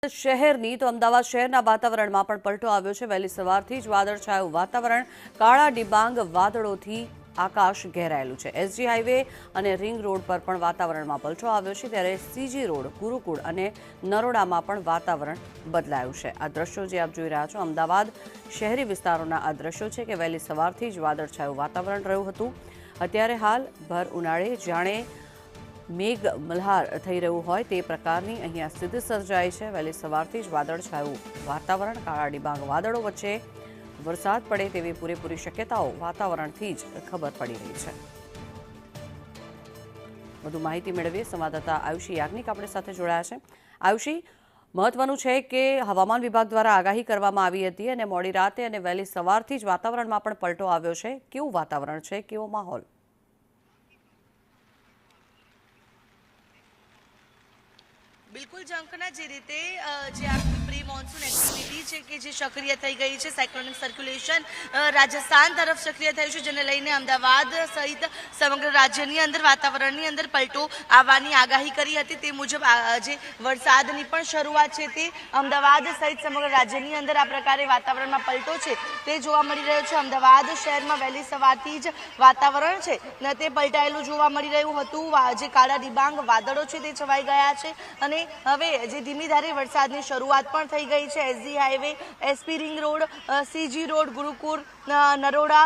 શહેરની તો અમદાવાદ શહેરના વાતાવરણમાં પણ પલટો આવ્યો છે। વહેલી સવારથી જ વાદળછાયું વાતાવરણ, કાળા ડિબાંગ વાદળોથી આકાશ ઘેરાયેલું છે। એસજી હાઈવે અને રિંગ રોડ પર પણ વાતાવરણમાં પલટો આવ્યો છે, ત્યારે સીજી રોડ, ગુરુકુળ અને નરોડામાં પણ વાતાવરણ બદલાયું છે। આ દ્રશ્યો જે આપ જોઈ રહ્યા છો, અમદાવાદ શહેરી વિસ્તારોના આ દ્રશ્યો છે કે વહેલી સવારથી જ વાદળછાયું વાતાવરણ રહ્યું હતું। અત્યારે હાલ ભર ઉનાળે જાણે મેઘ મલ્હાર થઈ રહ્યું હોય તે પ્રકારની અહીંયા સ્થિતિ સર્જાઈ છે। વહેલી સવારથી જ વાદળછાયું વાતાવરણ, કાળા ડિબાંગ વાદળો વચ્ચે વરસાદ પડે તેવી પૂરેપૂરી શક્યતાઓ વાતાવરણથી જ ખબર પડી રહી છે। વધુ માહિતી મેળવીએ સંવાદદાતા આયુષી યાજ્ઞિક આપણી સાથે જોડાયા છે। આયુષી, મહત્વનું છે કે હવામાન વિભાગ દ્વારા આગાહી કરવામાં આવી હતી અને મોડી રાતે અને વહેલી સવારથી જ વાતાવરણમાં પણ પલટો આવ્યો છે। કેવું વાતાવરણ છે, કેવો માહોલ? बिल्कुल झंखना जे रीते जे आपकी प्री मॉन्सून एक्टिविटी है कि जे सक्रिय थई गई है, साइक्लोनिक सर्क्युलेशन राजस्थान तरफ सक्रिय थयुं छे, जेने लईने अमदावाद सहित समग्र राज्यनी अंदर वातावरणनी अंदर पलटो आववानी आगाही करी हती। ते मुजब जे वरसादनी पण शरूआत छे ते अमदावाद सहित समग्र राज्यनी अंदर आ प्रकारे वातावरणमां पलटो छे ते जोवा मळी रह्यो छे। अमदावाद शहेरमां वहेली सवारथी ज वातावरण छे ते पलटायेલું જોવા મળી રહ્યું હતું। જે કાળા ડિબાંગ વાદળો છે તે છવાઈ ગયા છે અને હવે જે ધીમી ધારે વરસાદની શરૂઆત પણ થઈ ગઈ છે। SG highway, SP ring road, CG road, Gurukul, Naroda,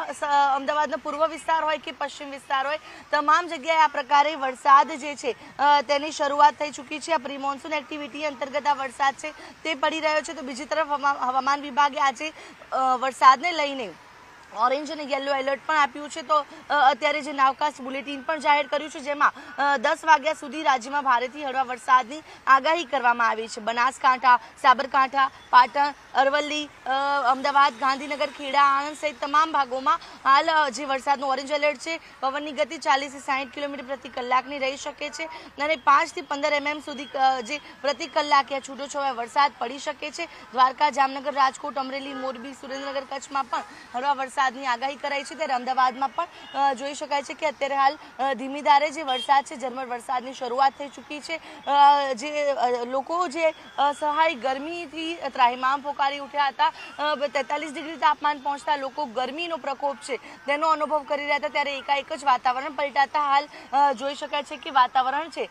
અમદાવાદનો પૂર્વ વિસ્તાર હોય કે પશ્ચિમ વિસ્તાર હોય, તમામ જગ્યાએ આ પ્રકારે વરસાદ જે છે તેની શરૂઆત થઈ ચૂકી છે। આ પ્રી મોન્સૂન એક્ટિવિટી અંતર્ગત આ વરસાદ છે તે પડી રહ્યો છે। તો બીજી તરફ હવામાન વિભાગે આજે વરસાદને લઈને ઓરેન્જ અને યેલો એલર્ટ પણ આપ્યું છે। તો અત્યારે જે નાવકાસ્ટ બુલેટિન પણ જાહેર કર્યું છે, જેમાં 10 વાગ્યા સુધી રાજ્યમાં ભારેથી હળવા વરસાદની આગાહી કરવામાં આવી છે। બનાસકાંઠા, સાબરકાંઠા, પાટણ, અરવલ્લી, અમદાવાદ, ગાંધીનગર, ખેડા, આણંદ સહિત તમામ ભાગોમાં હાલ જે વરસાદનું ઓરેન્જ એલર્ટ છે। પવનની ગતિ 40 થી 60 કિલોમીટર પ્રતિ કલાકની રહી શકે છે અને 5 થી 15 mm સુધી જે પ્રતિ કલાકે છૂટોછવાયો વરસાદ પડી શકે છે। દ્વારકા, જામનગર, રાજકોટ, અમરેલી, મોરબી, સુરેન્દ્રનગર, કચ્છમાં પણ હળવા વરસાદની આગાહી કરાઈ છે। ત્યારે અમદાવાદમાં પણ જોઈ શકાય છે કે અત્યારે હાલ ધીમી ધારે જે વરસાદ છે, ઝરમર વરસાદની શરૂઆત થઈ ચૂકી છે। જે લોકો જે અસહાય ગરમીથી ત્રાહિમામ પોકારી ઉઠ્યા હતા, 43 ડિગ્રી તાપમાન પહોંચતા લોકો ગરમીનો પ્રકોપ છે તેનો અનુભવ કરી રહ્યા હતા, ત્યારે એકાએક જ વાતાવરણ પલટાતા હાલ જોઈ શકાય છે કે વાતાવરણ છે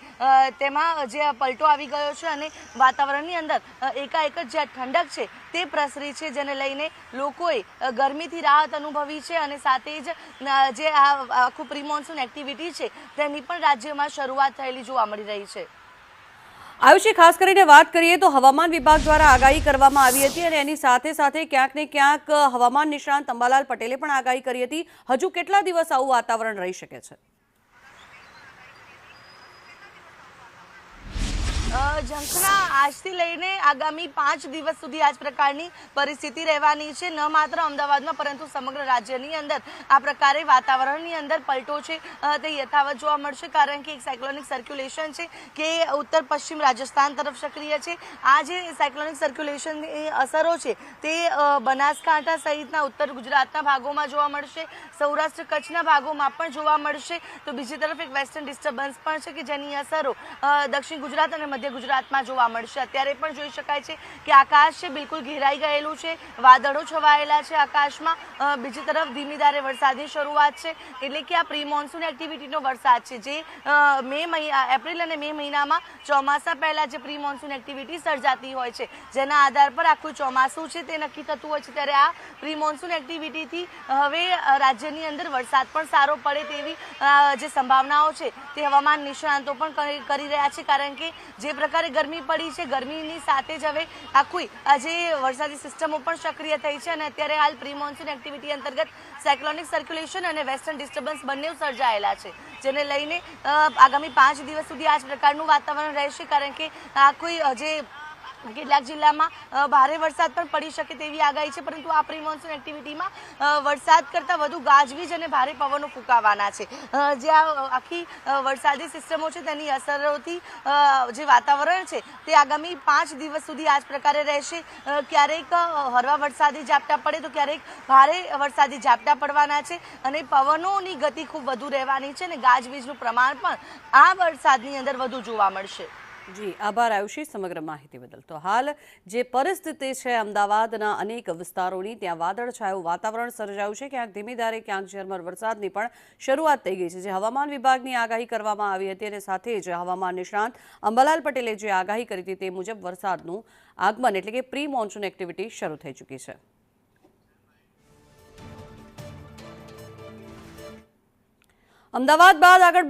તેમાં જે પલટો આવી ગયો છે અને વાતાવરણની અંદર એકાએક જ જે ઠંડક છે તે પ્રસરી છે, જેને લઈને લોકોએ ગરમીથી રાહત અનુભવી છે અને સાથે જ જે આ આખું પ્રી મોન્સૂન એક્ટિવિટી છે તેની પણ રાજ્યમાં શરૂઆત થયેલી જોવા મળી રહી છે। આયુષી, ખાસ કરીને વાત કરીએ તો હવામાન વિભાગ દ્વારા આગાહી કરવામાં આવી હતી અને એની સાથે સાથે ક્યાંક ને ક્યાંક હવામાન નિષ્ણાંત અંબાલાલ પટેલે પણ આગાહી કરી હતી। હજુ કેટલા દિવસ આવું વાતાવરણ રહી શકે છે? ઝંખના આજથી લઈને આગામી 5 દિવસ સુધી આ જ પ્રકારની પરિસ્થિતિ રહેવાની છે। ન માત્ર અમદાવાદમાં પરંતુ સમગ્ર રાજ્યની અંદર આ પ્રકારે વાતાવરણની અંદર પલટો છે તે યથાવત જોવા મળશે, કારણ કે એક સાયક્લોનિક સર્ક્યુલેશન છે કે ઉત્તર પશ્ચિમ રાજસ્થાન તરફ સક્રિય છે। આ જે સાયક્લોનિક સર્ક્યુલેશનની અસરો છે તે બનાસકાંઠા સહિતના ઉત્તર ગુજરાતના ભાગોમાં જોવા મળશે, સૌરાષ્ટ્ર કચ્છના ભાગોમાં પણ જોવા મળશે। તો બીજી તરફ એક વેસ્ટર્ન ડિસ્ટર્બન્સ પણ છે કે જેની અસરો દક્ષિણ ગુજરાત અને મધ્ય ગુજરાતમાં જોવા મળશે। અત્યારે પણ જોઈ શકાય છે કે આકાશ છે બિલકુલ ઘેરાઈ ગયેલું છે, વાદળો છવાયેલા છે આકાશમાં। બીજી તરફ ધીમી ધારે વરસાદની શરૂઆત છે, એટલે કે આ પ્રી મોન્સૂન એક્ટિવિટીનો વરસાદ છે જે એપ્રિલ અને મે મહિનામાં ચોમાસા પહેલા જે પ્રી મોન્સૂન એક્ટિવિટી સર્જાતી હોય છે, જેના આધાર પર આખું ચોમાસું છે તે નક્કી થતું હોય છે। ત્યારે આ પ્રી મોન્સૂન એક્ટિવિટીથી હવે રાજ્યની અંદર વરસાદ પણ સારો પડે તેવી જે સંભાવનાઓ છે તે હવામાન નિષ્ણાંતો પણ કરી રહ્યા છે, કારણ કે જે પ્રકારે ગરમી પડી છે, ગરમીની સાથે જ હવે આખું જે વરસાદી સિસ્ટમો પણ સક્રિય થઈ છે અને અત્યારે હાલ પ્રી મોન્સૂન એક્ટિવિટી અંતર્ગત સાયક્લોનિક સર્ક્યુલેશન અને વેસ્ટર્ન ડિસ્ટર્બન્સ બંને સર્જાયેલા છે, જેને લઈને આગામી 5 દિવસ સુધી આ જ પ્રકારનું વાતાવરણ રહેશે, કારણ કે આખું જે કેટલાક જિલ્લામાં ભારે વરસાદ પણ પડી શકે તેવી આગાહી છે। પરંતુ આ પ્રી મોન્સૂન એક્ટિવિટીમાં વરસાદ કરતાં વધુ ગાજવીજ અને ભારે પવનો ફૂંકાવાના છે। જે આ આખી વરસાદી સિસ્ટમો છે તેની અસરોથી જે વાતાવરણ છે તે આગામી 5 દિવસ સુધી આ જ પ્રકારે રહેશે। ક્યારેક હળવા વરસાદી ઝાપટા પડે તો ક્યારેક ભારે વરસાદી ઝાપટા પડવાના છે અને પવનોની ગતિ ખૂબ વધુ રહેવાની છે અને ગાજવીજનું પ્રમાણ પણ આ વરસાદની અંદર વધુ જોવા મળશે। જી આભાર આયુષી સમગ્ર માહિતી બદલ. તો હાલ જે પરિસ્થિતિ છે અમદાવાદના અનેક વિસ્તારોની, ત્યાં વાદળછાયું વાતાવરણ સર્જાયું છે. ક્યાંક ધીમી ધારે ક્યાંક ઝરમર વરસાદની પણ શરૂઆત થઈ ગઈ છે. જે હવામાન વિભાગની આગાહી કરવામાં આવી હતી અને સાથે જ હવામાન નિષ્ણાંત અંબાલાલ પટેલે જે આગાહી કરી હતી તે મુજબ વરસાદનું આગમન એટલે કે પ્રી મોન્સૂન એક્ટિવિટી શરૂ થઈ ચૂકી છે. અમદાવાદ બાદ આગળ